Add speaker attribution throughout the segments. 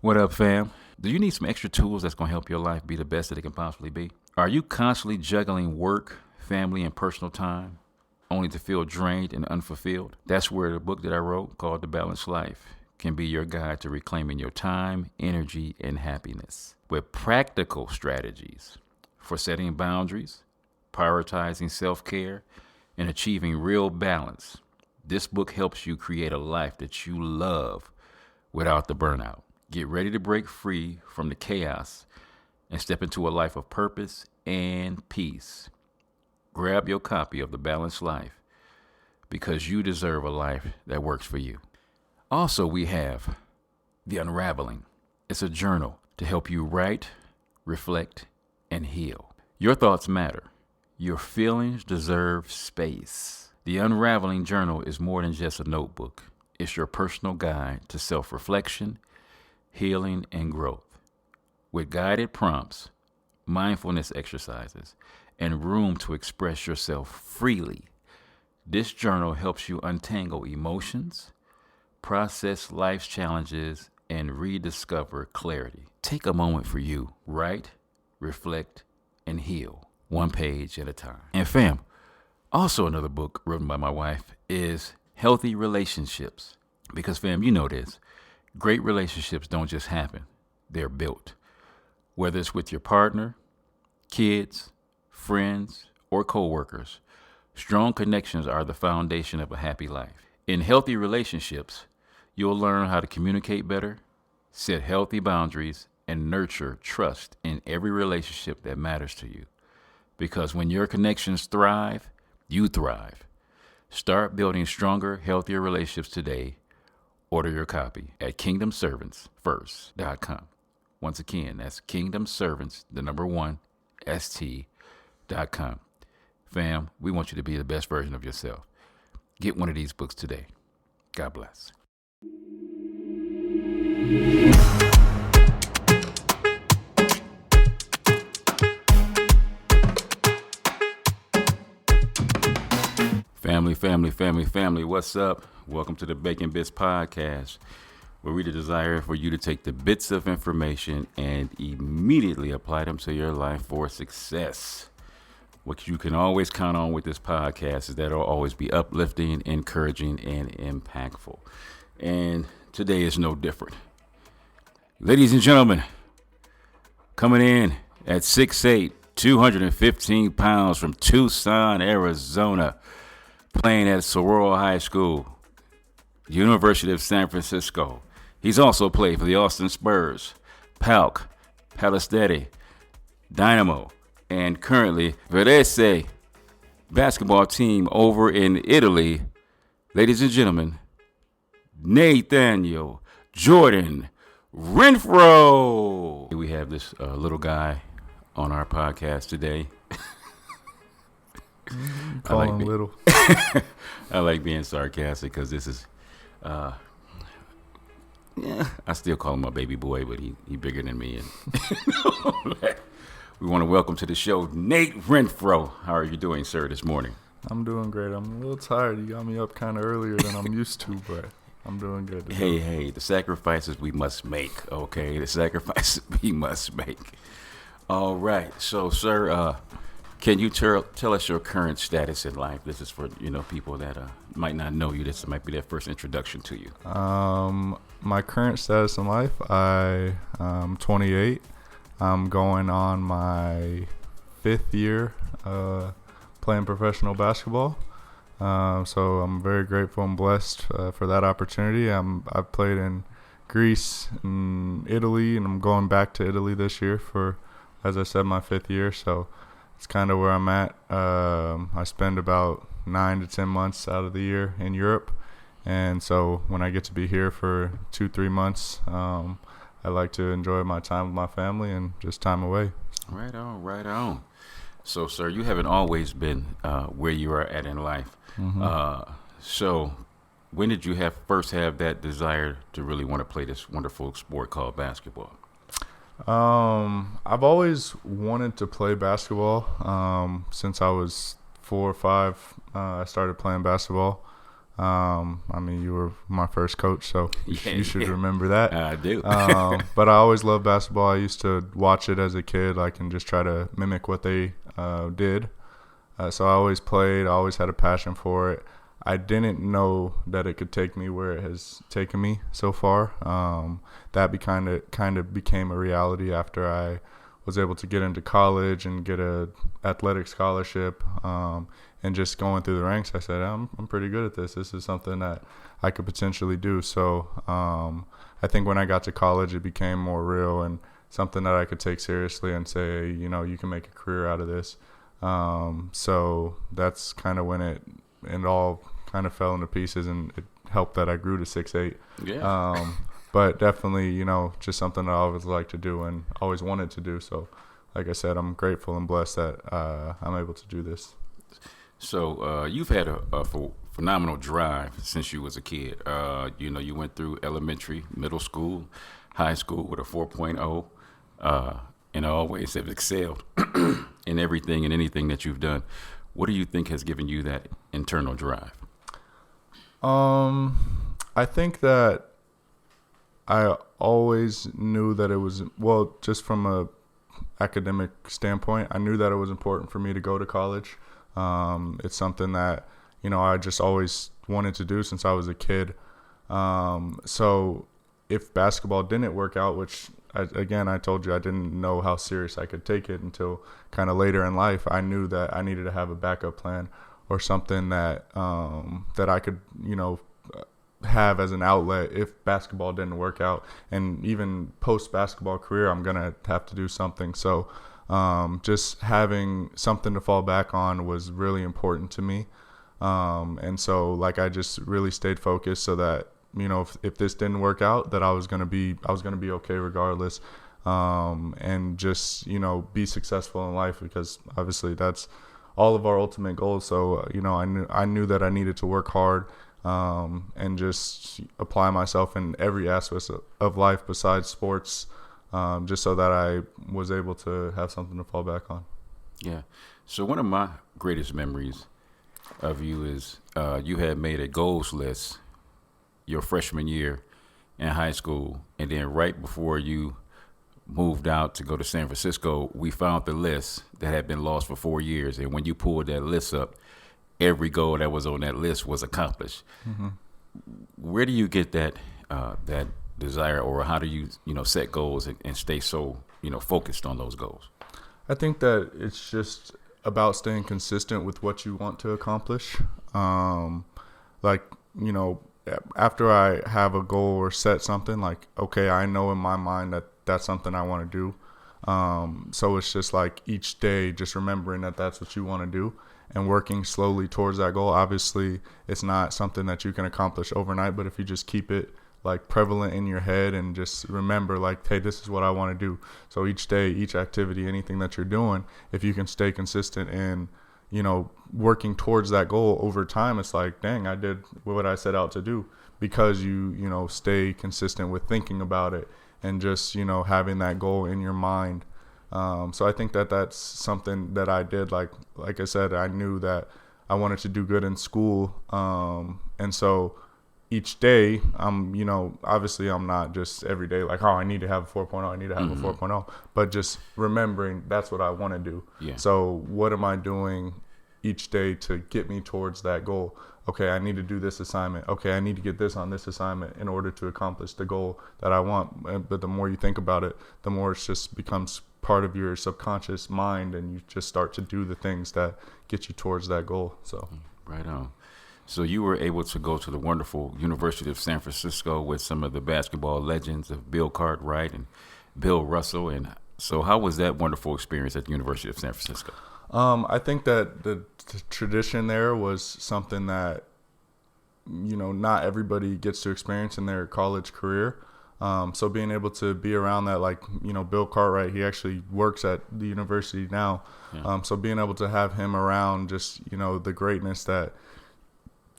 Speaker 1: What up, fam? Do you need some extra tools that's going to help your life be the best that it can possibly be? Are you constantly juggling work, family, and personal time, only to feel drained and unfulfilled? That's where the book that I wrote, called The Balanced Life, can be your guide to reclaiming your time, energy, and happiness. With practical strategies for setting boundaries, prioritizing self-care, and achieving real balance, this book helps you create a life that you love without the burnout. Get ready to break free from the chaos and step into a life of purpose and peace. Grab your copy of The Balanced Life because you deserve a life that works for you. Also, we have The Unraveling. It's a journal to help you write, reflect, and heal. Your thoughts matter. Your feelings deserve space. The Unraveling Journal is more than just a notebook. It's your personal guide to self-reflection, healing, and growth. With guided prompts, mindfulness exercises, and room to express yourself freely, this journal helps you untangle emotions, process life's challenges, and rediscover clarity. Take a moment for you. Write, reflect, and heal, one page at a time. And fam, also another book written by my wife is Healthy Relationships. Because fam, you know this. Great relationships don't just happen. They're built. Whether it's with your partner, kids, friends, or coworkers, strong connections are the foundation of a happy life. In healthy relationships, you'll learn how to communicate better, set healthy boundaries, and nurture trust in every relationship that matters to you. Because when your connections thrive, you thrive. Start building stronger, healthier relationships today. Order your copy at kingdomservantsfirst.com. Once again, that's kingdomservants1st.com. Fam, we want you to be the best version of yourself. Get one of these books today. God bless. Family, what's up? Welcome to the Bacon Bits Podcast, where we desire for you to take the bits of information and immediately apply them to your life for success. What you can always count on with this podcast is that it'll always be uplifting, encouraging, and impactful. And today is no different. Ladies and gentlemen, coming in at 6'8", 215 pounds from Tucson, Arizona, playing at Sorrel High School, University of San Francisco. He's also played for the Austin Spurs, PAOK, Palestete, Dynamo, and currently Varese basketball team over in Italy. Ladies and gentlemen, Nathaniel Jordan Renfro. We have this little guy on our podcast today.
Speaker 2: Call him little.
Speaker 1: I like being sarcastic because this is, I still call him my baby boy, but he bigger than me. And we want to welcome to the show Nate Renfro. How are you doing, sir, this morning?
Speaker 2: I'm doing great. I'm a little tired. You got me up kind of earlier than I'm used to, but I'm doing good.
Speaker 1: Hey, the sacrifices we must make, okay? The sacrifices we must make. All right. So, sir, can you tell us your current status in life? This is for, people that might not know you. This might be their first introduction to you.
Speaker 2: My current status in life, I'm 28. I'm going on my 5th year playing professional basketball. So I'm very grateful and blessed for that opportunity. I've played in Greece and Italy, and I'm going back to Italy this year for, as I said, my 5th year. So it's kind of where I'm at. I spend about 9 to 10 months out of the year in Europe. And so when I get to be here for 2-3 months, I like to enjoy my time with my family and just time away.
Speaker 1: Right on. So, sir, you haven't always been where you are at in life. Mm-hmm. So when did you first have that desire to really want to play this wonderful sport called basketball?
Speaker 2: I've always wanted to play basketball. Since I was 4 or 5, I started playing basketball. I mean, you were my first coach, so you should
Speaker 1: Yeah.
Speaker 2: remember that.
Speaker 1: I do.
Speaker 2: But I always loved basketball. I used to watch it as a kid, like, and just try to mimic what they did. So I always played. I always had a passion for it. I didn't know that it could take me where it has taken me so far. That kind of became a reality after I was able to get into college and get a athletic scholarship. And just going through the ranks, I said, I'm pretty good at this. This is something that I could potentially do. So I think when I got to college, it became more real and something that I could take seriously and say, you know, you can make a career out of this. So that's kind of when it all kind of fell into pieces, and it helped that I grew to 6'8".
Speaker 1: Yeah.
Speaker 2: But definitely, you know, just something I always liked to do and always wanted to do. So, like I said, I'm grateful and blessed that I'm able to do this.
Speaker 1: So you've had a phenomenal drive since you was a kid. You know, you went through elementary, middle school, high school with a 4.0, and always have excelled in everything and anything that you've done. What do you think has given you that internal drive?
Speaker 2: I think that I always knew that it was, well, just from a academic standpoint, I knew that it was important for me to go to college. It's something that, you know, I just always wanted to do since I was a kid. So if basketball didn't work out, which I told you I didn't know how serious I could take it until kind of later in life, I knew that I needed to have a backup plan or something that that I could, you know, have as an outlet if basketball didn't work out. And even post basketball career, I'm gonna have to do something. So just having something to fall back on was really important to me. And so, like, I just really stayed focused so that, you know, if this didn't work out, that I was gonna be okay regardless. And just, you know, be successful in life, because obviously that's all of our ultimate goals. So, you know, I knew that I needed to work hard, and just apply myself in every aspect of life besides sports, just so that I was able to have something to fall back on.
Speaker 1: Yeah. So one of my greatest memories of you is you had made a goals list your freshman year in high school, and then right before you moved out to go to San Francisco, we found the list that had been lost for 4 years. And when you pulled that list up, every goal that was on that list was accomplished. Mm-hmm. Where do you get that desire, or how do you, you know, set goals and stay so, you know, focused on those goals?
Speaker 2: I think that it's just about staying consistent with what you want to accomplish. Like, you know, after I have a goal or set something, like, okay, I know in my mind that that's something I want to do. So it's just like each day, just remembering that that's what you want to do and working slowly towards that goal. Obviously, it's not something that you can accomplish overnight, but if you just keep it like prevalent in your head and just remember, like, hey, this is what I want to do. So each day, each activity, anything that you're doing, if you can stay consistent in, you know, working towards that goal over time, it's like, dang, I did what I set out to do, because you know, stay consistent with thinking about it and just, you know, having that goal in your mind. So I think that that's something that I did. Like I said, I knew that I wanted to do good in school. And so each day, you know, obviously I'm not just every day like, oh, I need to have a 4.0, I need to have a 4.0, but just remembering that's what I want to do.
Speaker 1: Yeah.
Speaker 2: So what am I doing each day to get me towards that goal? Okay, I need to do this assignment. Okay, I need to get this on this assignment in order to accomplish the goal that I want. But the more you think about it, the more it just becomes part of your subconscious mind, and you just start to do the things that get you towards that goal. So
Speaker 1: right on. So you were able to go to the wonderful University of San Francisco with some of the basketball legends of Bill Cartwright and Bill Russell. And so how was that wonderful experience at the University of San Francisco?
Speaker 2: I think that the tradition there was something that, you know, not everybody gets to experience in their college career. So being able to be around that, like, you know, Bill Cartwright, he actually works at the university now. Yeah. So being able to have him around, just, you know, the greatness that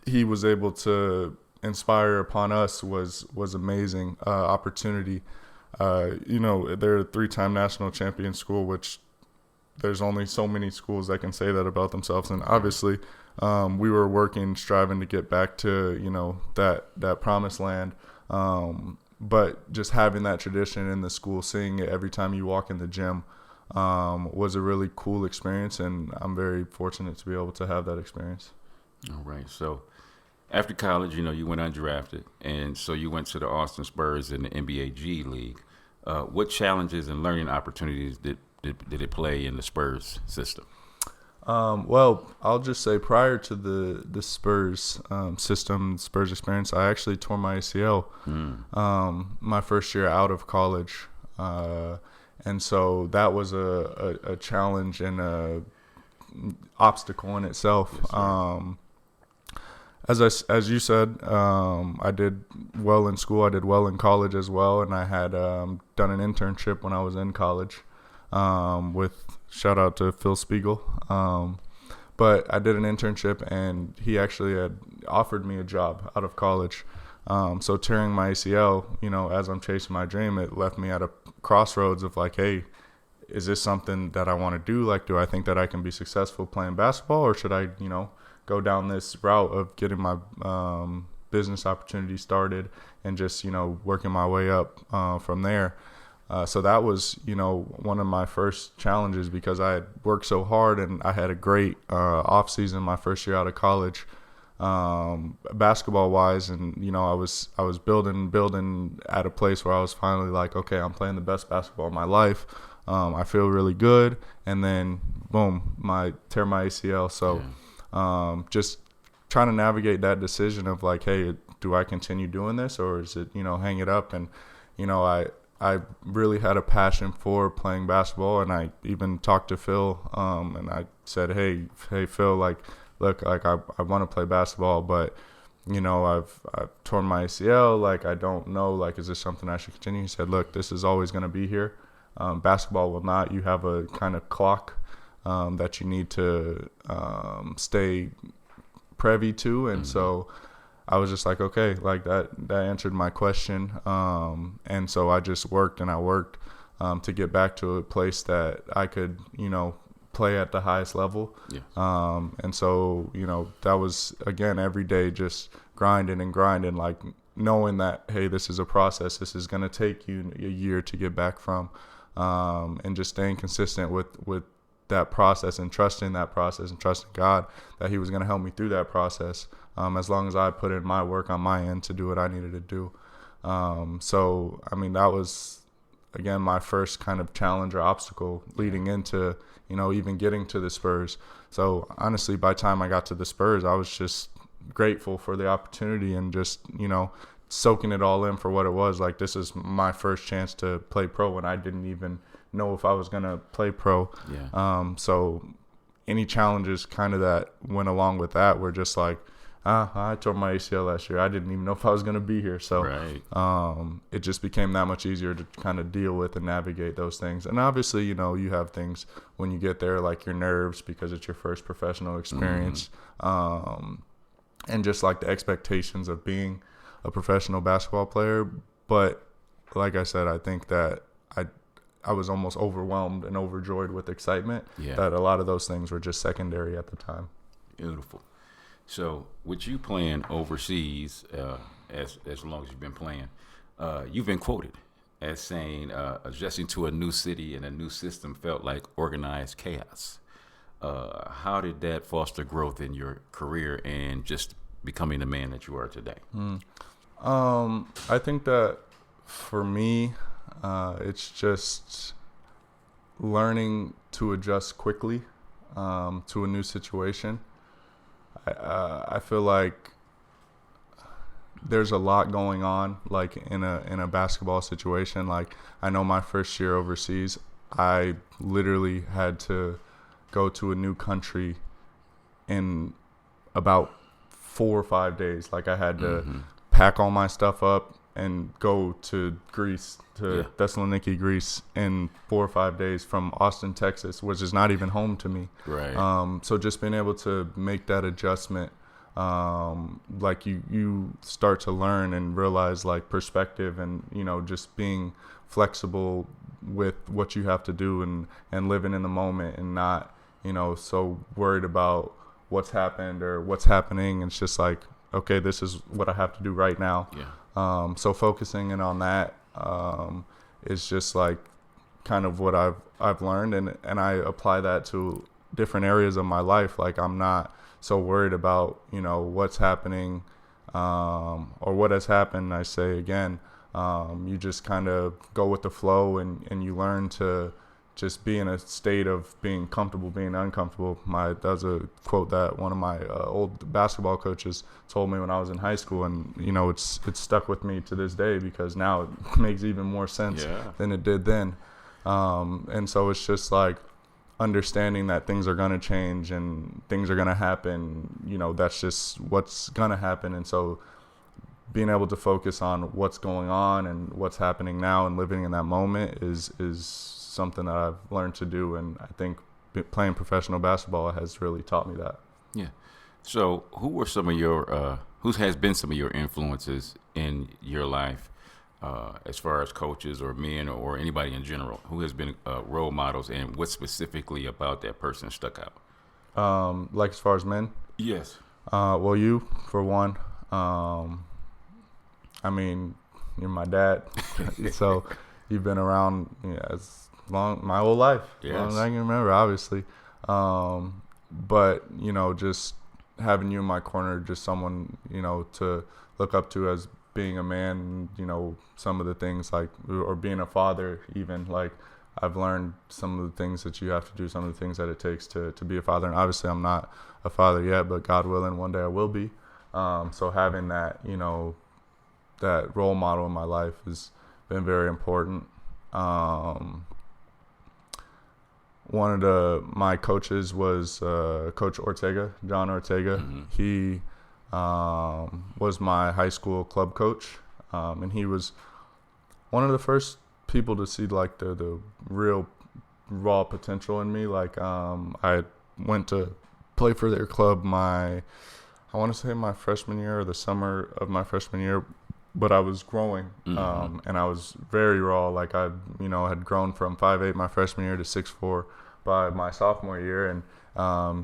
Speaker 2: he was able to inspire upon us was amazing opportunity. You know, they're a 3-time national champion school, which there's only so many schools that can say that about themselves. And obviously we were working, striving to get back to, you know, that promised land. But just having that tradition in the school, seeing it every time you walk in the gym, was a really cool experience, and I'm very fortunate to be able to have that experience.
Speaker 1: All right. So after college, you know, you went undrafted, and so you went to the Austin Spurs in the NBA G League. What challenges and learning opportunities did it play in the Spurs system?
Speaker 2: Well, I'll just say prior to the Spurs system, Spurs experience, I actually tore my ACL my first year out of college. And so that was a challenge and a obstacle in itself.
Speaker 1: Yes,
Speaker 2: as you said, I did well in school. I did well in college as well, and I had done an internship when I was in college with shout out to Phil Spiegel. But I did an internship, and he actually had offered me a job out of college. So tearing my ACL, you know, as I'm chasing my dream, it left me at a crossroads of like, hey, is this something that I want to do? Like, do I think that I can be successful playing basketball, or should I, you know, go down this route of getting my business opportunity started and just, you know, working my way up from there. So that was, you know, one of my first challenges, because I had worked so hard and I had a great off season my first year out of college, basketball wise. And, you know, I was building at a place where I was finally like, okay, I'm playing the best basketball of my life. I feel really good. And then boom, tear my ACL. So, just trying to navigate that decision of like, hey, do I continue doing this, or is it, you know, hang it up? And, you know, I really had a passion for playing basketball, and I even talked to Phil, and I said, hey Phil, like, look, like I want to play basketball, but, you know, I've torn my ACL. Like, I don't know, like, is this something I should continue? He said, look, this is always going to be here. Basketball will not. You have a kind of clock that you need to stay privy to. And so I was just like, okay, like that answered my question. And so I just worked to get back to a place that I could, you know, play at the highest level.
Speaker 1: Yes.
Speaker 2: And so, you know, that was, again, every day just grinding, like knowing that, hey, this is a process. This is going to take you a year to get back from, and just staying consistent with that process and trusting that process and trusting God that he was going to help me through that process, as long as I put in my work on my end to do what I needed to do. So, I mean, that was, again, my first kind of challenge or obstacle leading into, you know, even getting to the Spurs. So, honestly, by the time I got to the Spurs, I was just grateful for the opportunity and just, you know, soaking it all in for what it was. Like, this is my first chance to play pro, and I didn't even know if I was going to play pro.
Speaker 1: Yeah.
Speaker 2: So any challenges kind of that went along with that were just like, I tore my ACL last year. I didn't even know if I was going to be here. So
Speaker 1: right.
Speaker 2: It just became that much easier to kind of deal with and navigate those things. And obviously, you know, you have things when you get there, like your nerves, because it's your first professional experience. And just like the expectations of being a professional basketball player. But like I said, I think that I was almost overwhelmed and overjoyed with excitement that a lot of those things were just secondary at the time.
Speaker 1: Beautiful. So with you playing overseas, as long as you've been playing, you've been quoted as saying adjusting to a new city and a new system felt like organized chaos. How did that foster growth in your career and just becoming the man that you are today?
Speaker 2: I think that for me, it's just learning to adjust quickly to a new situation. I feel like there's a lot going on, like in a basketball situation. Like, I know my first year overseas, I literally had to go to a new country in about 4 or 5 days. Like, I had to pack all my stuff up and go to Greece, to Thessaloniki, Greece, in 4 or 5 days from Austin, Texas, which is not even home to me.
Speaker 1: Right.
Speaker 2: So just being able to make that adjustment, like you start to learn and realize like perspective, and, you know, just being flexible with what you have to do, and living in the moment, and not, you know, so worried about what's happened or what's happening. It's just like, okay, this is what I have to do right now.
Speaker 1: Yeah.
Speaker 2: So focusing in on that is just like kind of what I've learned, and I apply that to different areas of my life. Like, I'm not so worried about, what's happening or what has happened. I say again, you just kind of go with the flow, and you learn to just be in a state of being comfortable, being uncomfortable. That's a quote that one of my old basketball coaches told me when I was in high school, and it's stuck with me to this day, because now it makes even more sense than it did then. And so it's just like understanding that things are going to change and things are going to happen. That's just what's going to happen. And so being able to focus on what's going on and what's happening now and living in that moment is something that I've learned to do, and I think playing professional basketball has really taught me that.
Speaker 1: Yeah. So, who has been some of your influences in your life, as far as coaches or men or anybody in general? Who has been role models, and what specifically about that person stuck out?
Speaker 2: Like as far as men?
Speaker 1: Yes.
Speaker 2: Well, you for one. I mean, you're my dad, so you've been around as long my whole life, as long as I can remember, obviously. But just having you in my corner, just someone to look up to as being a man. Some of the things like, or being a father, even like I've learned some of the things that you have to do, some of the things that it takes to be a father. And obviously, I'm not a father yet, but God willing, one day I will be. So having that that role model in my life has been very important. One of my coaches was Coach Ortega, John Ortega.
Speaker 1: Mm-hmm.
Speaker 2: He was my high school club coach, and he was one of the first people to see like the real raw potential in me. Like, I went to play for their club I want to say my freshman year or the summer of my freshman year, but I was growing, and I was very raw. Like, I had grown from 5'8" my freshman year to 6'4" by my sophomore year, and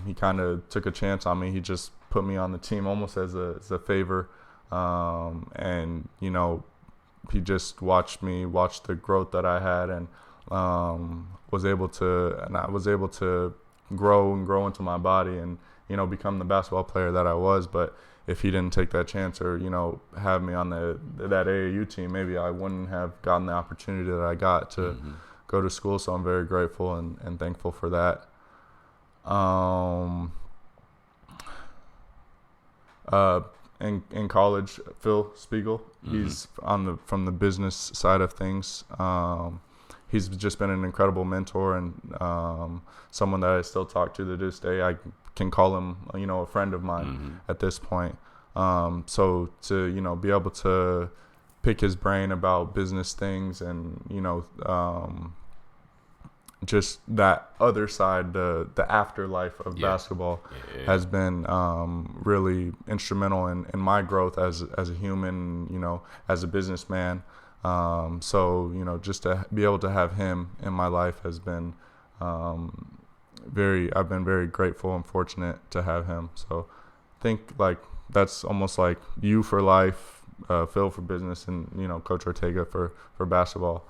Speaker 2: he kind of took a chance on me. He just put me on the team almost as a favor, and he just watched the growth that I had, and was able to grow into my body and become the basketball player that I was. But if he didn't take that chance or have me on that AAU team, maybe I wouldn't have gotten the opportunity that I got to go to school. So I'm very grateful and thankful for that. In college, Phil Spiegel, he's from the business side of things. He's just been an incredible mentor and someone that I still talk to this day. I can call him, a friend of mine at this point. So to, be able to pick his brain about business things and, just that other side, the afterlife of basketball has been really instrumental in my growth as a human, as a businessman. So, just to be able to have him in my life has been I've been very grateful and fortunate to have him. So I think like that's almost like you for life, Phil for business, and Coach Ortega for basketball.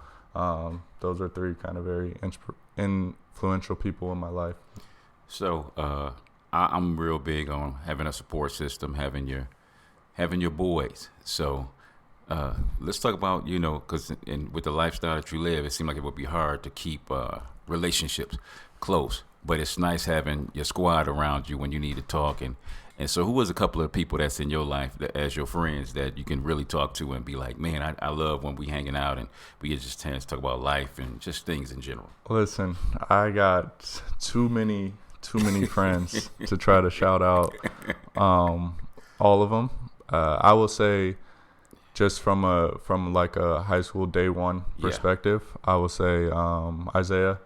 Speaker 2: Those are three kind of very influential people in my life. So
Speaker 1: I'm real big on having a support system, having your boys. So let's talk about, because with the lifestyle that you live, it seemed like it would be hard to keep relationships close. But it's nice having your squad around you when you need to talk. And so who was a couple of people that's in your life as your friends that you can really talk to and be like, man, I love when we hanging out and we get just a chance to talk about life and just things in general?
Speaker 2: Listen, I got too many friends to try to shout out all of them. I will say, just from like a high school day one perspective, I will say Isaiah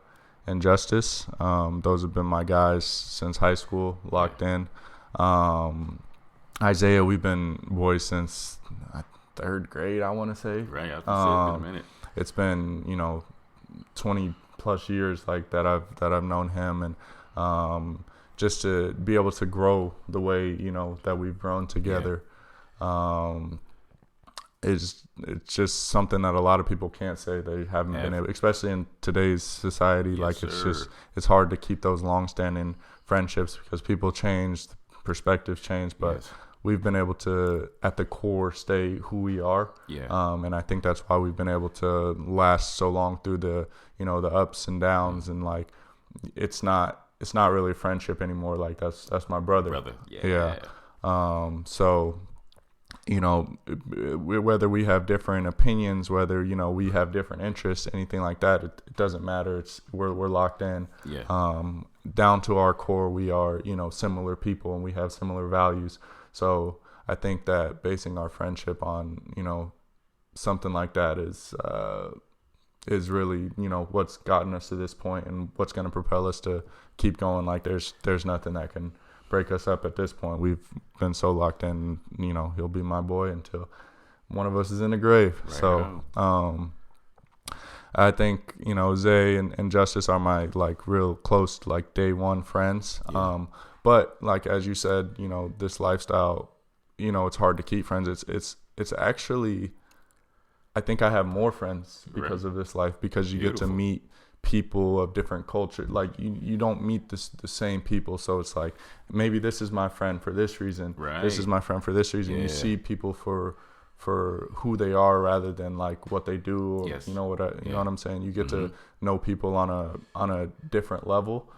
Speaker 2: and Justice. Those have been my guys since high school, locked in. Isaiah, we've been boys since third grade, I want to say.
Speaker 1: Right, I was gonna say it's been a minute.
Speaker 2: It's been 20 plus years like that I've known him, and just to be able to grow the way, you know, that we've grown together. It's just something that a lot of people can't say they haven't been able, especially in today's society.
Speaker 1: Yes,
Speaker 2: like it's hard to keep those long-standing friendships because people change, perspectives change, but we've been able to at the core stay who we are. And I think that's why we've been able to last so long through the, you know, the ups and downs. And like it's not really a friendship anymore. Like that's my brother. So, you know, whether we have different opinions, whether, you know, we have different interests, anything like that, it doesn't matter. We're locked in. Down to our core, we are, you know, similar people and we have similar values. So I think that basing our friendship on, you know, something like that is really, you know, what's gotten us to this point and what's going to propel us to keep going. Like there's nothing that can break us up at this point. We've been so locked in, you know, he'll be my boy until one of us is in the grave. I think, you know, Zay and Justice are my like real close, like day one friends. But like, as you said, you know, this lifestyle, you know, it's hard to keep friends. It's actually, I think I have more friends because of this life, because you get to meet people of different culture. Like you don't meet the same people. So it's like, maybe this is my friend for this reason. This is my friend for this reason. You see people for who they are rather than like what they do. Or, you know what you know what I'm saying? You get to know people on a different level.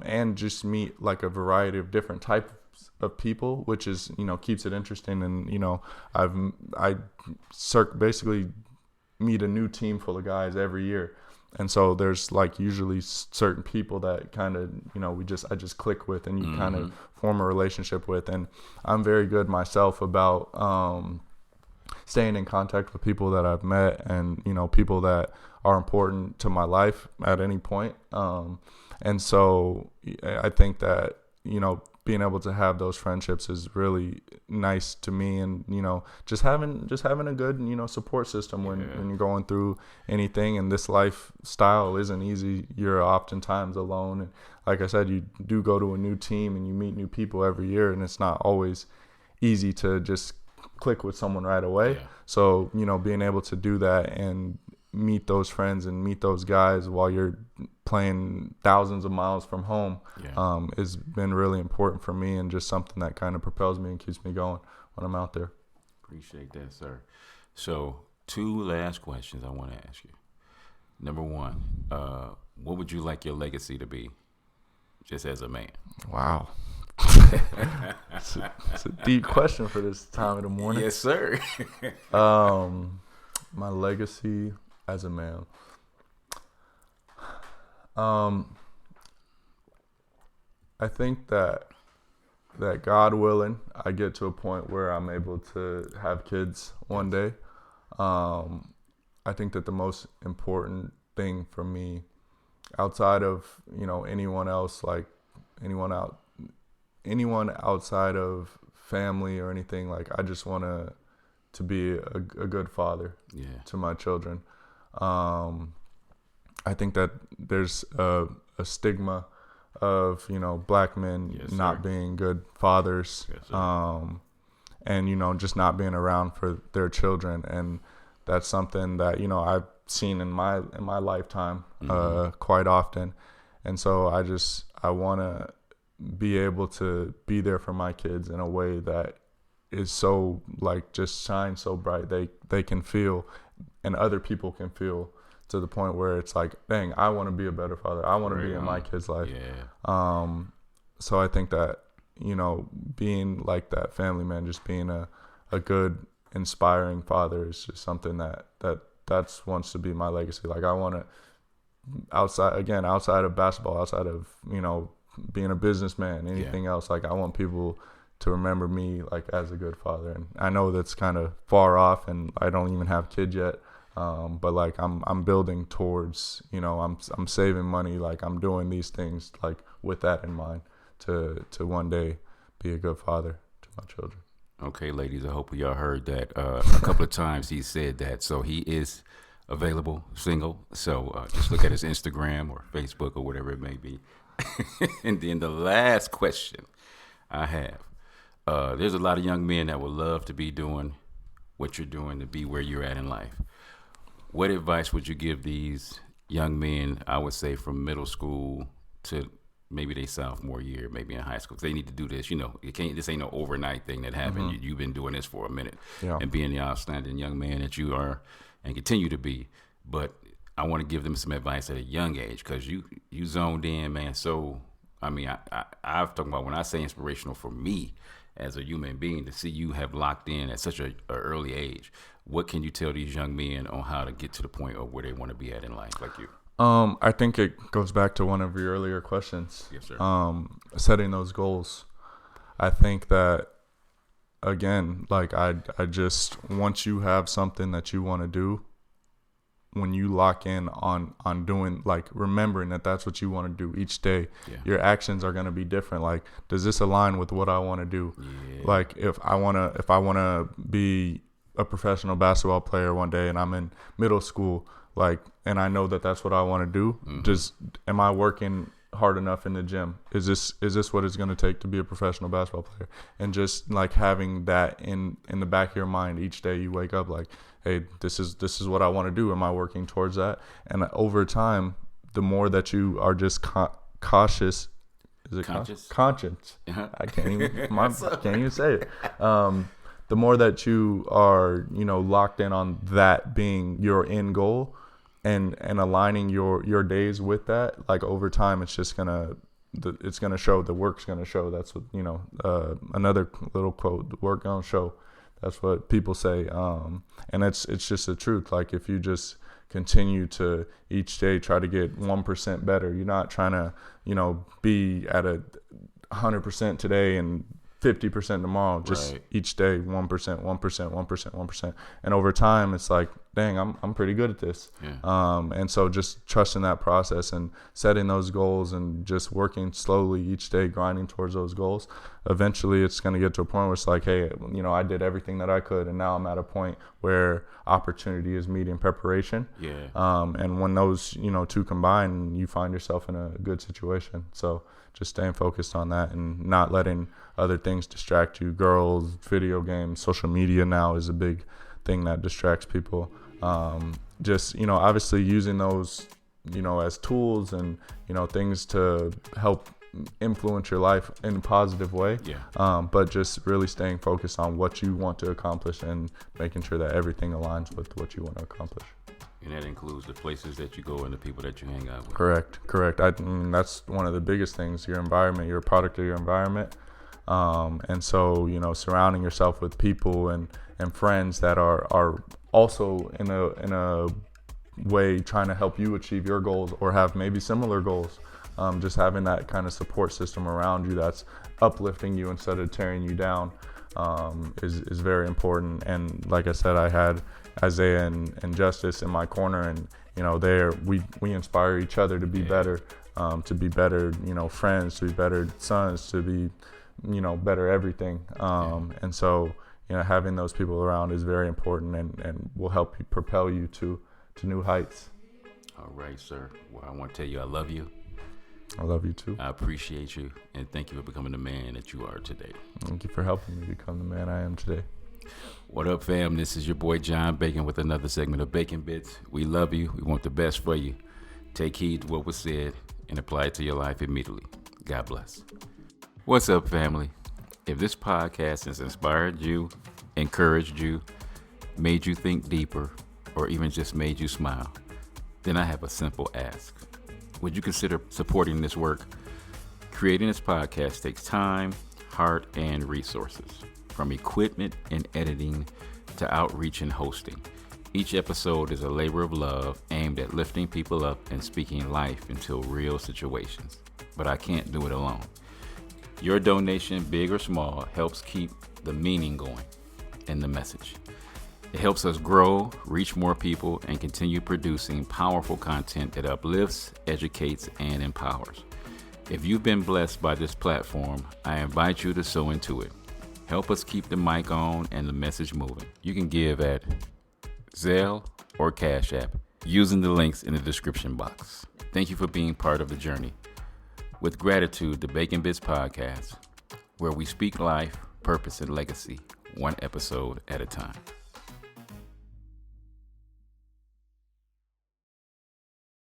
Speaker 2: And just meet like a variety of different types of people, which is, you know, keeps it interesting. And, you know, I basically meet a new team full of guys every year. And so there's like usually certain people that kind of, you know, I just click with and you kind of form a relationship with. And I'm very good myself about staying in contact with people that I've met and, you know, people that are important to my life at any point. And so I think that, you know, being able to have those friendships is really nice to me. And, you know, just having a good, you know, support system when you're going through anything. And this lifestyle isn't easy. You're oftentimes alone. And like I said, you do go to a new team and you meet new people every year, and it's not always easy to just click with someone right away. So, you know, being able to do that and meet those friends and meet those guys while you're playing thousands of miles from home has been really important for me, and just something that kind of propels me and keeps me going when I'm out there.
Speaker 1: Appreciate that, sir. So 2 last questions I want to ask you. Number 1, what would you like your legacy to be just as a man?
Speaker 2: Wow. It's a deep question for this time of the morning.
Speaker 1: Yes, sir.
Speaker 2: My legacy as a man. I think that God willing, I get to a point where I'm able to have kids one day. I think that the most important thing for me, outside of, you know, anyone else, like anyone outside of family or anything, like I just want to be a good father to my children. I think that there's a stigma of, you know, black men not being good fathers, and, you know, just not being around for their children. And that's something that, you know, I've seen in my lifetime quite often. And so I want to be able to be there for my kids in a way that is so, like, just shine so bright they can feel, and other people can feel, to the point where it's like, dang, I want to be a better father. I want to be in my kid's life. So I think that, you know, being like that family man, just being a good, inspiring father is just something that's wants to be my legacy. Like, I want to, outside of basketball, outside of, you know, being a businessman, anything else, like, I want people to remember me, like, as a good father. And I know that's kind of far off, and I don't even have kids yet. But like I'm building towards, you know, I'm saving money, like I'm doing these things like with that in mind to one day be a good father to my children.
Speaker 1: Okay, ladies, I hope y'all heard that a couple of times he said that. So he is available, single. So just look at his Instagram or Facebook or whatever it may be. And then the last question I have, there's a lot of young men that would love to be doing what you're doing, to be where you're at in life. What advice would you give these young men, I would say from middle school to maybe their sophomore year, maybe in high school? 'Cause they need to do this. This ain't no overnight thing that happened.
Speaker 2: Mm-hmm.
Speaker 1: You've been doing this for a minute,
Speaker 2: Yeah.
Speaker 1: and being the outstanding young man that you are and continue to be. But I want to give them some advice at a young age, because you zoned in, man. So, I mean, I've talking about when I say inspirational for me as a human being, to see you have locked in at such a early age. What can you tell these young men on how to get to the point of where they want to be at in life, like you?
Speaker 2: I think it goes back to one of your earlier questions.
Speaker 1: Yes, sir.
Speaker 2: Setting those goals. I think that, again, like I just, once you have something that you want to do, when you lock in on doing, like, remembering that that's what you want to do each day, your actions are going to be different. Like, does this align with what I want to do?
Speaker 1: Yeah.
Speaker 2: Like, if I want to be a professional basketball player one day and I'm in middle school, like, and I know that that's what I want to do, am I working hard enough in the gym? Is this what it's going to take to be a professional basketball player? And just like having that in the back of your mind each day you wake up, like, hey, this is what I want to do. Am I working towards that? And over time, the more that you are just cautious, is it
Speaker 1: Conscious?
Speaker 2: Conscious.
Speaker 1: Uh-huh.
Speaker 2: I can't even say it. The more that you are, locked in on that being your end goal, and aligning your days with that, like, over time, it's just it's gonna show. The work's gonna show. That's what, another little quote: the work gonna show. That's what people say. And it's just the truth. Like, if you just continue to each day try to get 1% better, you're not trying to, be at 100% today and 50% tomorrow. Just
Speaker 1: Right.
Speaker 2: each day, 1%, 1%, 1%, 1%. And over time, it's like, dang, I'm pretty good at this.
Speaker 1: Yeah.
Speaker 2: And so just trusting that process and setting those goals and just working slowly each day, grinding towards those goals. Eventually, it's going to get to a point where it's like, hey, I did everything that I could, and now I'm at a point where opportunity is meeting preparation.
Speaker 1: Yeah.
Speaker 2: And when those, two combine, you find yourself in a good situation. So just staying focused on that and not letting other things distract you. Girls, video games, social media now is a big thing that distracts people. Just, obviously using those, as tools and, things to help influence your life in a positive way.
Speaker 1: Yeah.
Speaker 2: But just really staying focused on what you want to accomplish and making sure that everything aligns with what you want to accomplish.
Speaker 1: And that includes the places that you go and the people that you hang out with.
Speaker 2: Correct. I mean, that's one of the biggest things, your environment. You're a product of your environment. And so, surrounding yourself with people and friends that are also in a way trying to help you achieve your goals or have maybe similar goals. Just having that kind of support system around you that's uplifting you instead of tearing you down is very important. And like I said, I had Isaiah and Justice in my corner, and we inspire each other to be better, friends, to be better sons, to be better everything. And so having those people around is very important and will help you propel you to new heights.
Speaker 1: All right, sir. Well, I want to tell you I love you.
Speaker 2: I love you too.
Speaker 1: I appreciate you, and thank you for becoming the man that you are today.
Speaker 2: Thank you for helping me become the man I am today.
Speaker 1: What up, fam? This is your boy John Bacon with another segment of Bacon Bits. We love you. We want the best for you. Take heed to what was said and apply it to your life immediately. God bless. What's up, family? If this podcast has inspired you, encouraged you, made you think deeper, or even just made you smile, then I have a simple ask. Would you consider supporting this work? Creating this podcast takes time, heart, and resources, from equipment and editing to outreach and hosting. Each episode is a labor of love aimed at lifting people up and speaking life into real situations. But I can't do it alone. Your donation, big or small, helps keep the meaning going and the message. It helps us grow, reach more people, and continue producing powerful content that uplifts, educates, and empowers. If you've been blessed by this platform, I invite you to sow into it. Help us keep the mic on and the message moving. You can give at Zelle or Cash App using the links in the description box. Thank you for being part of the journey. With gratitude, the Bacon Bits Podcast, where we speak life, purpose, and legacy, one episode at a time.